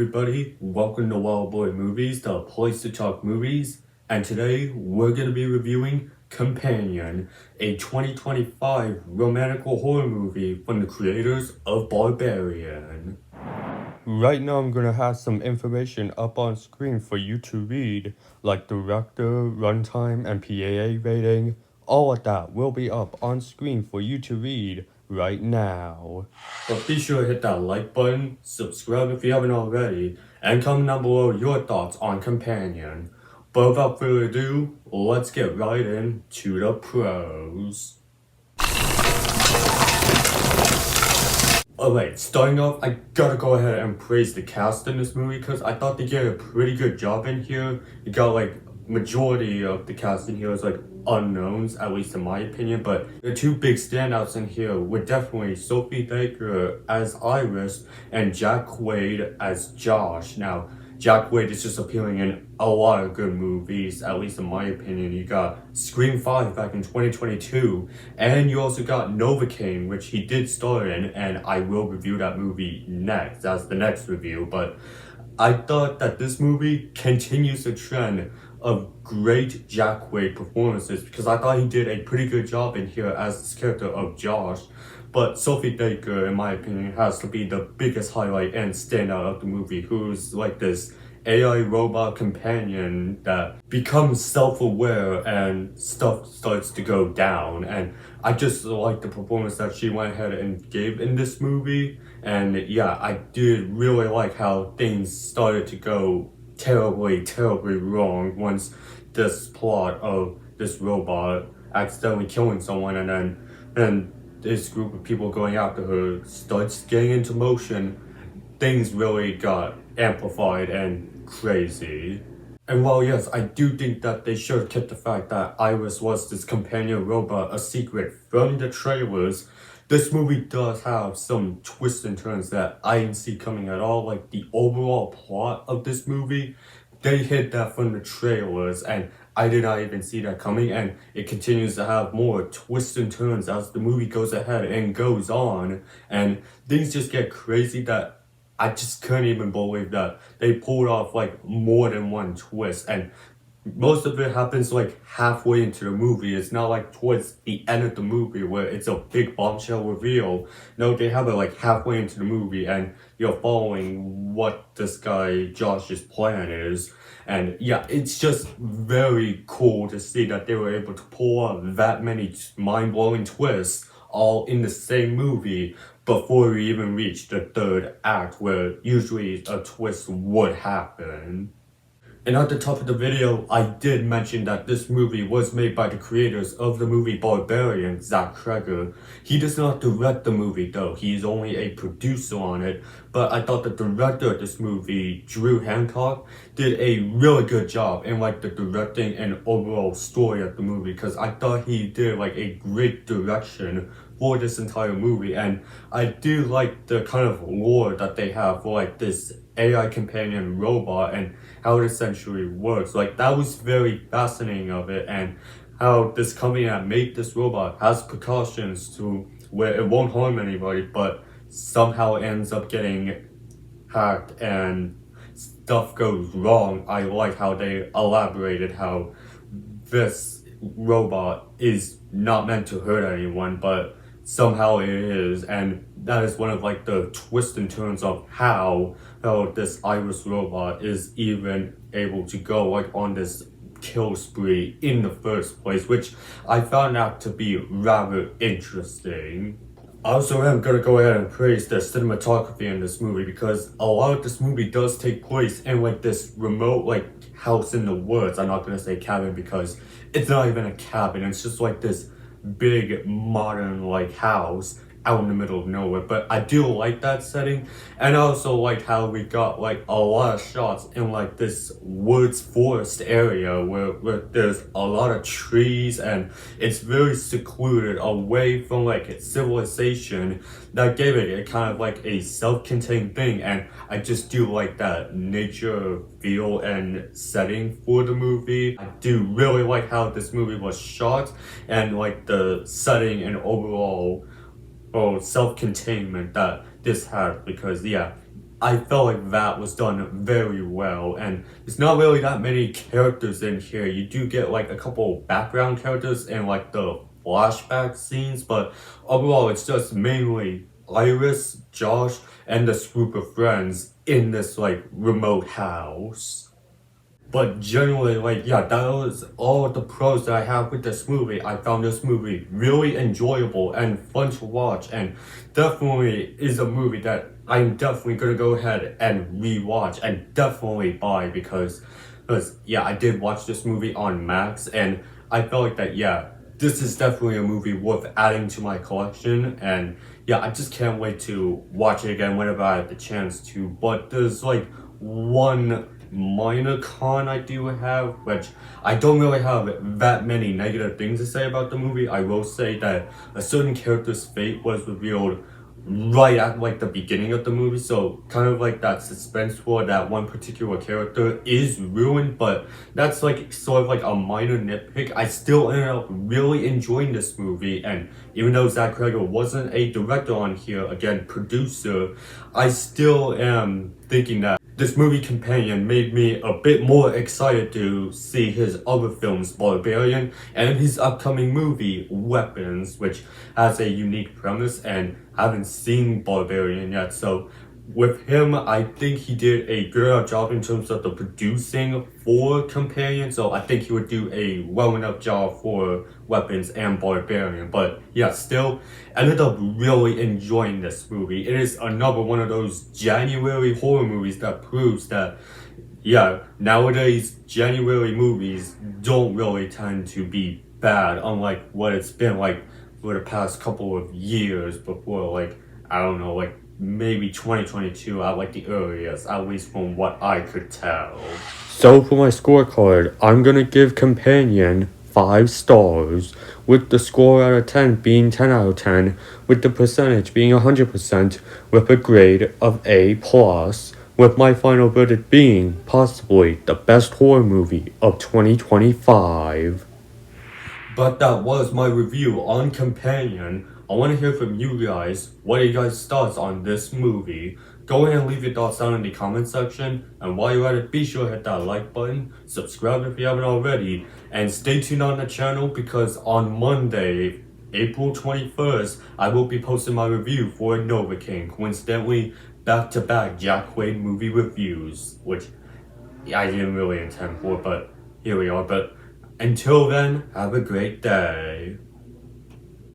everybody, welcome to Wild Boy Movies, the place to talk movies, and today we're going to be reviewing Companion, a 2025 romantic horror movie from the creators of Barbarian. Right now I'm going to have some information up on screen for you to read, like director, runtime, and PAA rating. All of that will be up on screen for you to read right now. But be sure to hit that like button, subscribe if you haven't already, and comment down below your thoughts on Companion. But without further ado, let's get right into the pros. Alright, starting off, I gotta go ahead and praise the cast in this movie because I thought they did a pretty good job in here. You got majority of the cast in here is unknowns, at least in my opinion, but the two big standouts in here were definitely Sophie Baker as Iris and Jack Quaid as Josh. Now, Jack Quaid is just appearing in a lot of good movies, at least in my opinion. You got Scream 5 back in 2022, and you also got Novocaine, which he did star in, and I will review that movie next. That's the next review, but I thought that this movie continues the trend of great Jack Quaid performances because I thought he did a pretty good job in here as this character of Josh. But Sophie Baker, in my opinion, has to be the biggest highlight and standout of the movie, who's like this AI robot companion that becomes self-aware and stuff starts to go down. And I just like the performance that she went ahead and gave in this movie. And yeah, I did really like how things started to go terribly wrong once this plot of this robot accidentally killing someone and this group of people going after her starts getting into motion. Things really got amplified and crazy. And while yes, I do think that they should have kept the fact that Iris was this companion robot a secret from the trailers, this movie does have some twists and turns that I didn't see coming at all. Like the overall plot of this movie, they hid that from the trailers and I did not even see that coming, and it continues to have more twists and turns as the movie goes ahead and goes on, and things just get crazy that I just couldn't even believe that they pulled off more than one twist, and most of it happens halfway into the movie. It's not towards the end of the movie where it's a big bombshell reveal. No, they have it halfway into the movie and you're following what this guy Josh's plan is. And yeah, it's just very cool to see that they were able to pull off that many mind-blowing twists all in the same movie before we even reach the third act where usually a twist would happen. And at the top of the video, I did mention that this movie was made by the creators of the movie Barbarian, Zach Cregger. He does not direct the movie though, he's only a producer on it, but I thought the director of this movie, Drew Hancock, did a really good job in the directing and overall story of the movie, because I thought he did a great direction for this entire movie, and I do like the kind of lore that they have for this AI companion robot and how it essentially works. That was very fascinating of it, and how this company that made this robot has precautions to where it won't harm anybody, but somehow ends up getting hacked and stuff goes wrong. I like how they elaborated how this robot is not meant to hurt anyone, but somehow it is, and that is one of the twists and turns of how this Iris robot is even able to go on this kill spree in the first place, which I found out to be rather interesting. I also am gonna go ahead and praise the cinematography in this movie, because a lot of this movie does take place in this remote house in the woods. I'm not gonna say cabin because it's not even a cabin, it's just this big modern house out in the middle of nowhere. But I do like that setting, and I also like how we got a lot of shots in this woods forest area where there's a lot of trees and it's very secluded away from civilization. That gave it a kind of a self-contained thing, and I just do like that nature feel and setting for the movie. I do really like how this movie was shot and the setting and overall self-containment that this had, because yeah, I felt like that was done very well, and there's not really that many characters in here. You do get like a couple background characters and like the flashback scenes, but overall it's just mainly Iris, Josh, and this group of friends in this like remote house. But generally, like, yeah, that was all of the pros that I have with this movie. I found this movie really enjoyable and fun to watch, and definitely is a movie that I'm definitely gonna go ahead and rewatch and definitely buy because yeah, I did watch this movie on Max, and I felt like that, yeah, this is definitely a movie worth adding to my collection, and yeah, I just can't wait to watch it again whenever I have the chance to. But there's like one minor con I do have, which I don't really have that many negative things to say about the movie. I will say that a certain character's fate was revealed right at like the beginning of the movie, so kind of like that suspense for that one particular character is ruined, but that's like sort of like a minor nitpick. I still ended up really enjoying this movie, and even though Zach Cregger wasn't a director on here, again producer, I still am thinking that this movie companion made me a bit more excited to see his other films, Barbarian, and his upcoming movie, Weapons, which has a unique premise, and I haven't seen Barbarian yet, so with him, I think he did a good job in terms of the producing for Companion, so I think he would do a well enough job for Weapons and Barbarian. But yeah, still ended up really enjoying this movie. It is another one of those January horror movies that proves that, yeah, nowadays January movies don't really tend to be bad, unlike what it's been like for the past couple of years before, like, I don't know, like maybe 2022 at like the earliest, at least from what I could tell. So for my scorecard, I'm gonna give Companion 5 stars, with the score out of 10 being 10 out of 10, with the percentage being 100%, with a grade of A+, with my final verdict being possibly the best horror movie of 2025. But that was my review on Companion. I want to hear from you guys. What are you guys' thoughts on this movie? Go ahead and leave your thoughts down in the comment section. And while you're at it, be sure to hit that like button, subscribe if you haven't already, and stay tuned on the channel because on Monday, April 21st, I will be posting my review for Nova King. Coincidentally, back-to-back Jack Quaid movie reviews, which I didn't really intend for, but here we are. But until then, have a great day.